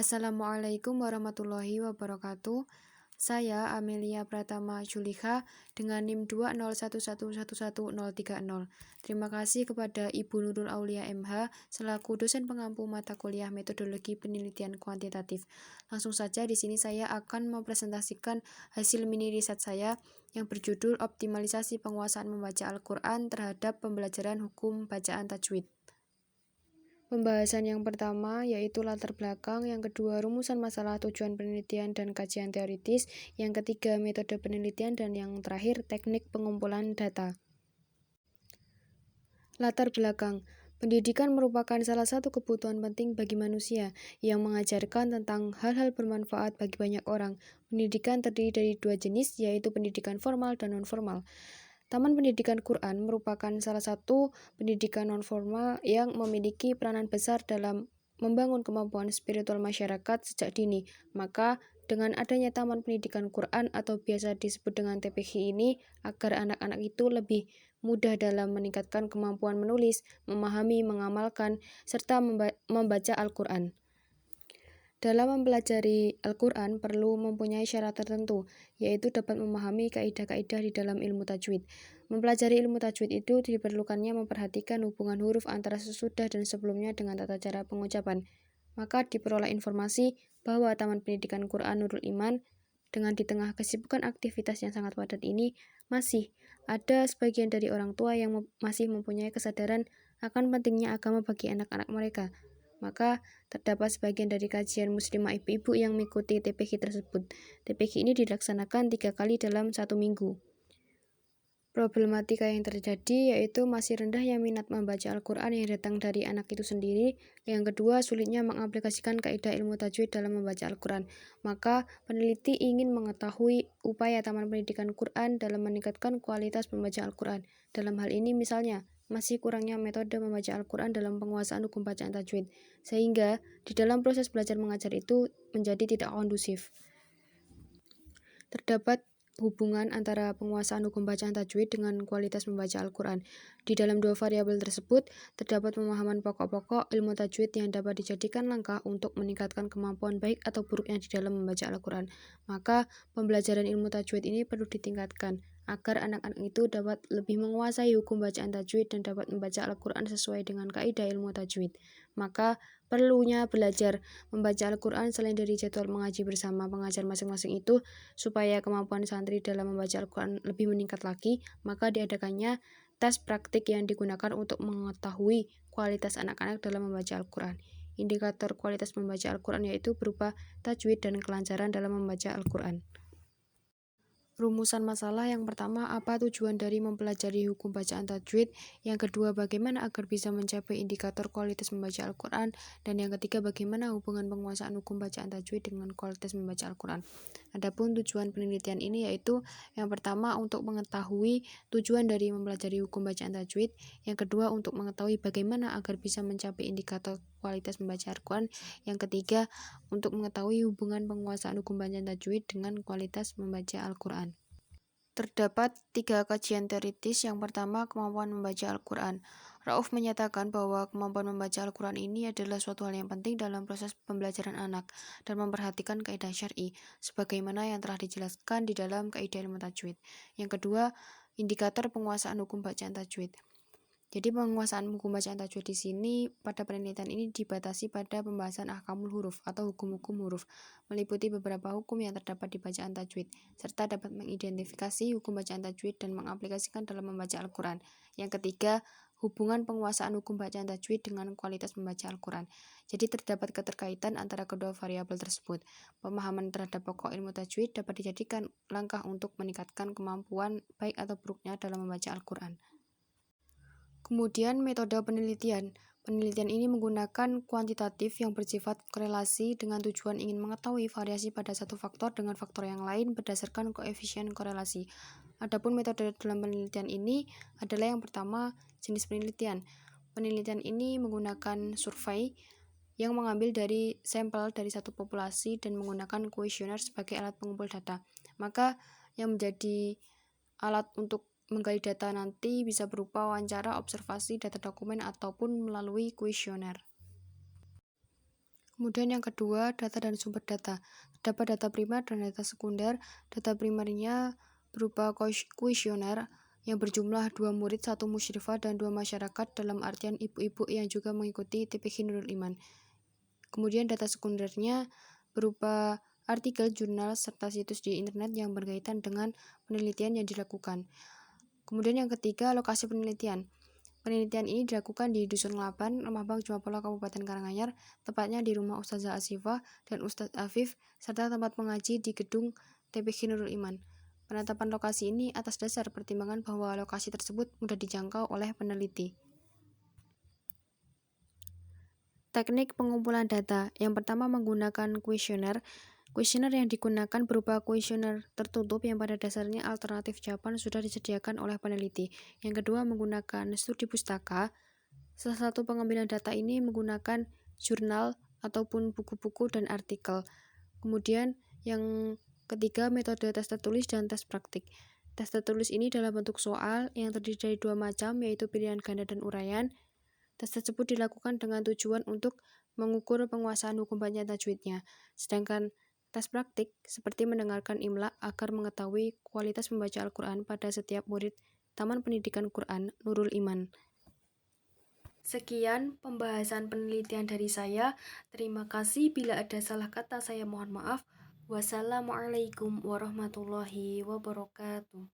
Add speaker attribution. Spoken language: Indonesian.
Speaker 1: Assalamualaikum warahmatullahi wabarakatuh. Saya Amelia Pratama Julikha dengan NIM 201111030. Terima kasih kepada Ibu Nurul Aulia MH selaku dosen pengampu mata kuliah Metodologi Penelitian Kuantitatif. Langsung saja di sini saya akan mempresentasikan hasil mini riset saya yang berjudul Optimalisasi Penguasaan Membaca Al-Quran terhadap Pembelajaran Hukum Bacaan Tajwid. Pembahasan yang pertama yaitu latar belakang, yang kedua rumusan masalah, tujuan penelitian dan kajian teoritis, yang ketiga metode penelitian, dan yang terakhir teknik pengumpulan data. Latar belakang. Pendidikan merupakan salah satu kebutuhan penting bagi manusia yang mengajarkan tentang hal-hal bermanfaat bagi banyak orang. Pendidikan terdiri dari dua jenis, yaitu pendidikan formal dan non-formal. Taman Pendidikan Quran merupakan salah satu pendidikan non-formal yang memiliki peranan besar dalam membangun kemampuan spiritual masyarakat sejak dini. Maka, dengan adanya Taman Pendidikan Quran atau biasa disebut dengan TPQ ini, agar anak-anak itu lebih mudah dalam meningkatkan kemampuan menulis, memahami, mengamalkan, serta membaca Al-Quran. Dalam mempelajari Al-Quran perlu mempunyai syarat tertentu, yaitu dapat memahami kaidah-kaidah di dalam ilmu tajwid. Mempelajari ilmu tajwid itu diperlukannya memperhatikan hubungan huruf antara sesudah dan sebelumnya dengan tata cara pengucapan. Maka diperoleh informasi bahwa Taman Pendidikan Quran Nurul Iman dengan di tengah kesibukan aktivitas yang sangat padat ini, masih ada sebagian dari orang tua yang masih mempunyai kesadaran akan pentingnya agama bagi anak-anak mereka. Maka terdapat sebagian dari kajian muslimah ibu-ibu yang mengikuti TPQ tersebut. TPQ ini dilaksanakan 3 kali dalam 1 minggu. Problematika yang terjadi yaitu masih rendahnya minat membaca Al-Quran yang datang dari anak itu sendiri. Yang kedua, sulitnya mengaplikasikan kaidah ilmu tajwid dalam membaca Al-Quran. Maka peneliti ingin mengetahui upaya Taman Pendidikan Quran dalam meningkatkan kualitas membaca Al-Quran. Dalam hal ini misalnya, masih kurangnya metode membaca Al-Quran dalam penguasaan hukum bacaan tajwid, sehingga di dalam proses belajar mengajar itu menjadi tidak kondusif. Terdapat hubungan antara penguasaan hukum bacaan tajwid dengan kualitas membaca Al-Quran. Di dalam dua variabel tersebut, terdapat pemahaman pokok-pokok ilmu tajwid yang dapat dijadikan langkah untuk meningkatkan kemampuan baik atau buruknya di dalam membaca Al-Quran. Maka, pembelajaran ilmu tajwid ini perlu ditingkatkan agar anak-anak itu dapat lebih menguasai hukum bacaan tajwid dan dapat membaca Al-Quran sesuai dengan kaidah ilmu tajwid. Maka, perlunya belajar membaca Al-Quran selain dari jadwal mengaji bersama pengajar masing-masing itu, supaya kemampuan santri dalam membaca Al-Quran lebih meningkat lagi, maka diadakannya tes praktik yang digunakan untuk mengetahui kualitas anak-anak dalam membaca Al-Quran. Indikator kualitas membaca Al-Quran yaitu berupa tajwid dan kelancaran dalam membaca Al-Quran. Rumusan masalah yang pertama, apa tujuan dari mempelajari hukum bacaan tajwid? Yang kedua, bagaimana agar bisa mencapai indikator kualitas membaca Al-Quran? Dan yang ketiga, bagaimana hubungan penguasaan hukum bacaan tajwid dengan kualitas membaca Al-Quran? Adapun tujuan penelitian ini yaitu yang pertama untuk mengetahui tujuan dari mempelajari hukum bacaan tajwid, yang kedua untuk mengetahui bagaimana agar bisa mencapai indikator kualitas membaca Al-Quran, yang ketiga untuk mengetahui hubungan penguasaan hukum bacaan tajwid dengan kualitas membaca Al-Quran. Terdapat 3 kajian teoritis. Yang pertama, kemampuan membaca Al-Quran. Rauf menyatakan bahwa kemampuan membaca Al-Quran ini adalah suatu hal yang penting dalam proses pembelajaran anak dan memperhatikan kaidah syar'i, sebagaimana yang telah dijelaskan di dalam kaidah ilmu tajwid. Yang kedua, indikator penguasaan hukum bacaan tajwid. Jadi penguasaan hukum bacaan tajwid di sini pada penelitian ini dibatasi pada pembahasan ahkamul huruf atau hukum-hukum huruf, meliputi beberapa hukum yang terdapat di bacaan tajwid, serta dapat mengidentifikasi hukum bacaan tajwid dan mengaplikasikan dalam membaca Al-Quran. Yang ketiga, hubungan penguasaan hukum bacaan tajwid dengan kualitas membaca Al-Quran. Jadi terdapat keterkaitan antara kedua variabel tersebut. Pemahaman terhadap pokok ilmu tajwid dapat dijadikan langkah untuk meningkatkan kemampuan baik atau buruknya dalam membaca Al-Quran. Kemudian metode penelitian. Penelitian ini menggunakan kuantitatif yang bersifat korelasi dengan tujuan ingin mengetahui variasi pada satu faktor dengan faktor yang lain berdasarkan koefisien korelasi. Adapun metode dalam penelitian ini adalah yang pertama, jenis penelitian. Penelitian ini menggunakan survei yang mengambil dari sampel dari satu populasi dan menggunakan kuesioner sebagai alat pengumpul data. Maka yang menjadi alat untuk menggali data nanti bisa berupa wawancara, observasi, data dokumen, ataupun melalui kuesioner. Kemudian yang kedua, data dan sumber data. Terdapat data primer dan data sekunder. Data primernya berupa kuesioner yang berjumlah 2 murid, 1 musyrifah, dan 2 masyarakat, dalam artian ibu-ibu yang juga mengikuti TPQ Nurul Iman. Kemudian data sekundernya berupa artikel, jurnal, serta situs di internet yang berkaitan dengan penelitian yang dilakukan. Kemudian yang ketiga, lokasi penelitian. Penelitian ini dilakukan di Dusun Ngelaban, Rembang, Jumapola, Kabupaten Karanganyar, tepatnya di rumah Ustazah Asifah dan Ustadz Afif, serta tempat mengaji di gedung TPQ Nurul Iman. Penetapan lokasi ini atas dasar pertimbangan bahwa lokasi tersebut mudah dijangkau oleh peneliti. Teknik pengumpulan data. Yang pertama, menggunakan kuesioner. Kuesioner yang digunakan berupa kuesioner tertutup yang pada dasarnya alternatif jawaban sudah disediakan oleh peneliti. Yang kedua, menggunakan studi pustaka. Salah satu pengambilan data ini menggunakan jurnal ataupun buku-buku dan artikel. Kemudian yang ketiga, metode tes tertulis dan tes praktik. Tes tertulis ini dalam bentuk soal yang terdiri dari 2 macam, yaitu pilihan ganda dan uraian. Tes tersebut dilakukan dengan tujuan untuk mengukur penguasaan hukum bacaan tajwidnya. Sedangkan tes praktik seperti mendengarkan imla agar mengetahui kualitas membaca Al-Quran pada setiap murid Taman Pendidikan Quran Nurul Iman. Sekian pembahasan penelitian dari saya. Terima kasih. Bila ada salah kata saya mohon maaf. Wassalamualaikum warahmatullahi wabarakatuh.